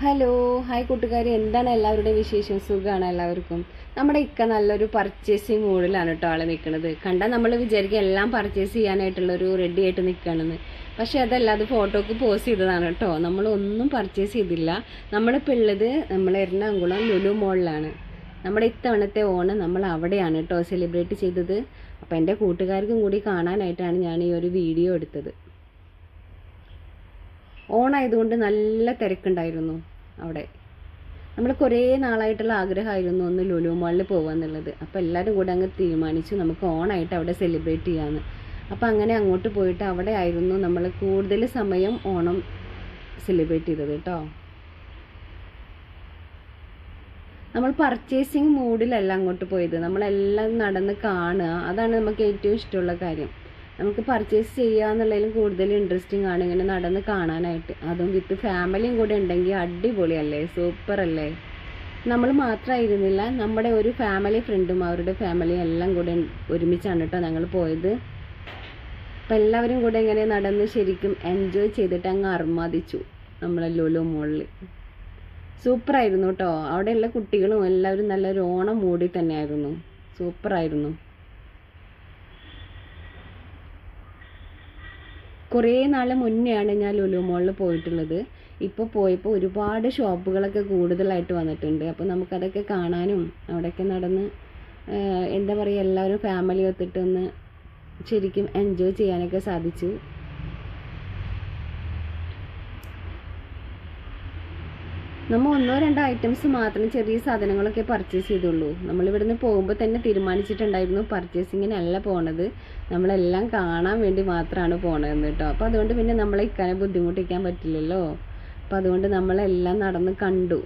Hello hi കൂട്ടുകാർ, എന്താണ് എല്ലാവരുടെയും വിശേഷം? സുഖമാണ് എല്ലാവർക്കും. നമ്മുടെ ഇക്ക നല്ലൊരു പർച്ചേസിങ് മൂഡിലാണ് കേട്ടോ ആള് നിൽക്കുന്നത്. കണ്ടാൽ നമ്മൾ വിചാരിക്കും എല്ലാം പർച്ചേസ് ചെയ്യാനായിട്ടുള്ളൊരു റെഡി ആയിട്ട് നിൽക്കുകയാണെന്ന്. പക്ഷെ അതല്ല, അത് ഫോട്ടോക്ക് പോസ്റ്റ് ചെയ്തതാണ് കേട്ടോ. നമ്മളൊന്നും പർച്ചേസ് ചെയ്തില്ല. നമ്മളിപ്പോൾ ഉള്ളത് നമ്മൾ എറണാകുളം ലുലു മോളിലാണ്. നമ്മുടെ ഇത്തവണത്തെ ഓണം നമ്മൾ അവിടെയാണ് കേട്ടോ സെലിബ്രേറ്റ് ചെയ്തത്. അപ്പോൾ എൻ്റെ കൂട്ടുകാർക്കും കൂടി കാണാനായിട്ടാണ് ഞാൻ ഈ ഒരു വീഡിയോ എടുത്തത്. ഓണായതുകൊണ്ട് നല്ല തിരക്കുണ്ടായിരുന്നു അവിടെ. നമ്മൾ കുറേ നാളായിട്ടുള്ള ആഗ്രഹമായിരുന്നു ഒന്ന് ലുലു മാളിൽ പോകാന്നുള്ളത്. അപ്പോൾ എല്ലാവരും കൂടെ അങ്ങ് തീരുമാനിച്ചു നമുക്ക് ഓണായിട്ട് അവിടെ സെലിബ്രേറ്റ് ചെയ്യാമെന്ന്. അപ്പോൾ അങ്ങനെ അങ്ങോട്ട് പോയിട്ട് അവിടെ ആയിരുന്നു നമ്മൾ കൂടുതൽ സമയം ഓണം സെലിബ്രേറ്റ് ചെയ്തത് കേട്ടോ. നമ്മൾ പർച്ചേസിങ് മൂഡിലല്ല അങ്ങോട്ട് പോയത്, നമ്മളെല്ലാം നടന്ന് കാണുക, അതാണ് നമുക്ക് ഏറ്റവും ഇഷ്ടമുള്ള കാര്യം. നമുക്ക് പർച്ചേസ് ചെയ്യുക എന്നുള്ളതിലും കൂടുതൽ ഇൻട്രസ്റ്റിംഗ് ആണ് ഇങ്ങനെ നടന്ന് കാണാനായിട്ട്. അതും വിത്ത് ഫാമിലിയും കൂടെ ഉണ്ടെങ്കിൽ അടിപൊളിയല്ലേ, സൂപ്പർ അല്ലേ. നമ്മൾ മാത്രമായിരുന്നില്ല, നമ്മുടെ ഒരു ഫാമിലി ഫ്രണ്ടും അവരുടെ ഫാമിലിയും എല്ലാം കൂടെ ഒരുമിച്ചാണ് കേട്ടോ ഞങ്ങൾ പോയത്. അപ്പം എല്ലാവരും കൂടെ ഇങ്ങനെ നടന്ന് ശരിക്കും എൻജോയ് ചെയ്തിട്ട് അങ്ങ് അർമാദിച്ചു നമ്മളെ ലുലു മോളിൽ. സൂപ്പറായിരുന്നു കേട്ടോ. അവിടെയുള്ള കുട്ടികളും എല്ലാവരും നല്ലൊരു ഓണം മൂടി തന്നെയായിരുന്നു. സൂപ്പറായിരുന്നു. കുറേ നാൾ മുന്നെയാണ് ഞാൻ ലുലു മോളിൽ പോയിട്ടുള്ളത്. ഇപ്പോൾ പോയപ്പോൾ ഒരുപാട് ഷോപ്പുകളൊക്കെ കൂടുതലായിട്ട് വന്നിട്ടുണ്ട്. അപ്പോൾ നമുക്കതൊക്കെ കാണാനും അവിടെയൊക്കെ നടന്ന് എന്താ പറയുക, എല്ലാവരും ഫാമിലി ഒത്തിട്ടൊന്ന് ശരിക്കും എൻജോയ് ചെയ്യാനൊക്കെ സാധിച്ചു. നമ്മൾ ഒന്നോ രണ്ടോ ഐറ്റംസ് മാത്രം ചെറിയ സാധനങ്ങളൊക്കെ പർച്ചേസ് ചെയ്തുള്ളൂ. നമ്മളിവിടുന്ന് പോകുമ്പോൾ തന്നെ തീരുമാനിച്ചിട്ടുണ്ടായിരുന്നു പർച്ചേസിങ്ങിനല്ല പോണത്, നമ്മളെല്ലാം കാണാൻ വേണ്ടി മാത്രമാണ് പോണതെന്ന് കേട്ടോ. അപ്പോൾ അതുകൊണ്ട് പിന്നെ നമ്മളെ ഇക്കാനെ ബുദ്ധിമുട്ടിക്കാൻ പറ്റില്ലല്ലോ. അപ്പോൾ അതുകൊണ്ട് നമ്മളെല്ലാം നടന്ന് കണ്ടു.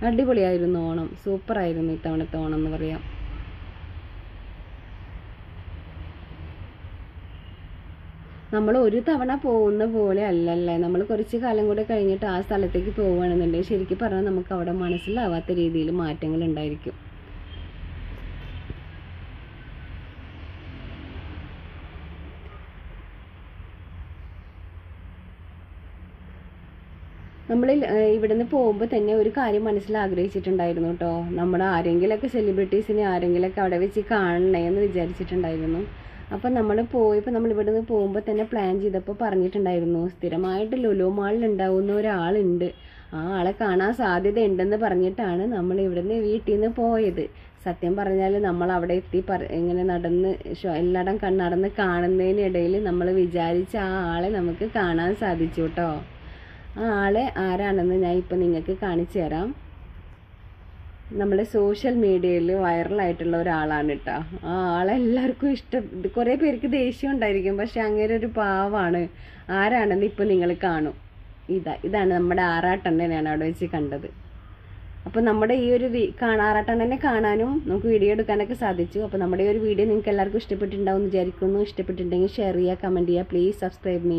അടിപൊളിയായിരുന്നു ഓണം, സൂപ്പറായിരുന്നു ഇത്തവണത്തെ ഓണം എന്ന് പറയാം. നമ്മൾ ഒരു തവണ പോകുന്ന പോലെ അല്ലല്ലേ, നമ്മൾ കുറച്ച് കാലം കൂടെ കഴിഞ്ഞിട്ട് ആ സ്ഥലത്തേക്ക് പോവുകയാണെന്നുണ്ടെങ്കിൽ ശരിക്കും പറഞ്ഞാൽ നമുക്ക് അവിടെ മനസ്സിലാവാത്ത രീതിയിൽ മാറ്റങ്ങൾ ഉണ്ടായിരിക്കും. നമ്മൾ ഇവിടുന്ന് പോകുമ്പോൾ തന്നെ ഒരു കാര്യം മനസ്സിൽ ആഗ്രഹിച്ചിട്ടുണ്ടായിരുന്നു കേട്ടോ. നമ്മുടെ ആരെങ്കിലുമൊക്കെ സെലിബ്രിറ്റീസിനെ ആരെങ്കിലുമൊക്കെ അവിടെ വെച്ച് കാണണേ എന്ന് വിചാരിച്ചിട്ടുണ്ടായിരുന്നു. അപ്പം നമ്മൾ പോയപ്പോൾ നമ്മൾ ഇവിടുന്ന് പോകുമ്പോൾ തന്നെ പ്ലാൻ ചെയ്തപ്പോൾ പറഞ്ഞിട്ടുണ്ടായിരുന്നു സ്ഥിരമായിട്ട് ലുലു മാളിൽ ഉണ്ടാവുന്ന ഒരാളുണ്ട്, ആ ആളെ കാണാൻ സാധ്യത ഉണ്ടെന്ന് പറഞ്ഞിട്ടാണ് നമ്മൾ ഇവിടുന്ന് വീട്ടിൽ നിന്ന് പോയത്. സത്യം പറഞ്ഞാൽ നമ്മൾ അവിടെ എത്തി ഇങ്ങനെ നടന്ന് എല്ലായിടം നടന്ന് കാണുന്നതിനിടയിൽ നമ്മൾ വിചാരിച്ച ആ ആളെ നമുക്ക് കാണാൻ സാധിച്ചു കേട്ടോ. ആ ആളെ ആരാണെന്ന് ഞാൻ ഇപ്പം നിങ്ങൾക്ക് കാണിച്ചു തരാം. നമ്മുടെ സോഷ്യൽ മീഡിയയിൽ വൈറലായിട്ടുള്ള ഒരാളാണ് കേട്ടോ. ആ ആളെല്ലാവർക്കും ഇഷ്ടം. കുറേ പേർക്ക് ദേഷ്യം ഉണ്ടായിരിക്കും, പക്ഷെ അങ്ങനെ ഒരു പാവാണ്. ആരാണെന്ന് ഇപ്പം നിങ്ങൾ കാണും. ഇതാണ് നമ്മുടെ ആറാട്ടണ്ണനെയാണ് അവിടെ വെച്ച് കണ്ടത്. അപ്പോൾ നമ്മുടെ ഈ ഒരു ആറാട്ടണ്ണനെ കാണാനും നമുക്ക് വീഡിയോ എടുക്കാനൊക്കെ സാധിച്ചു. അപ്പോൾ നമ്മുടെ ഈ ഒരു വീഡിയോ നിങ്ങൾക്ക് എല്ലാവർക്കും ഇഷ്ടപ്പെട്ടിട്ടുണ്ടാവും എന്ന് വിചാരിക്കുന്നു. ഇഷ്ടപ്പെട്ടിട്ടുണ്ടെങ്കിൽ ഷെയർ ചെയ്യുക, കമൻറ്റ് ചെയ്യുക. Please subscribe me.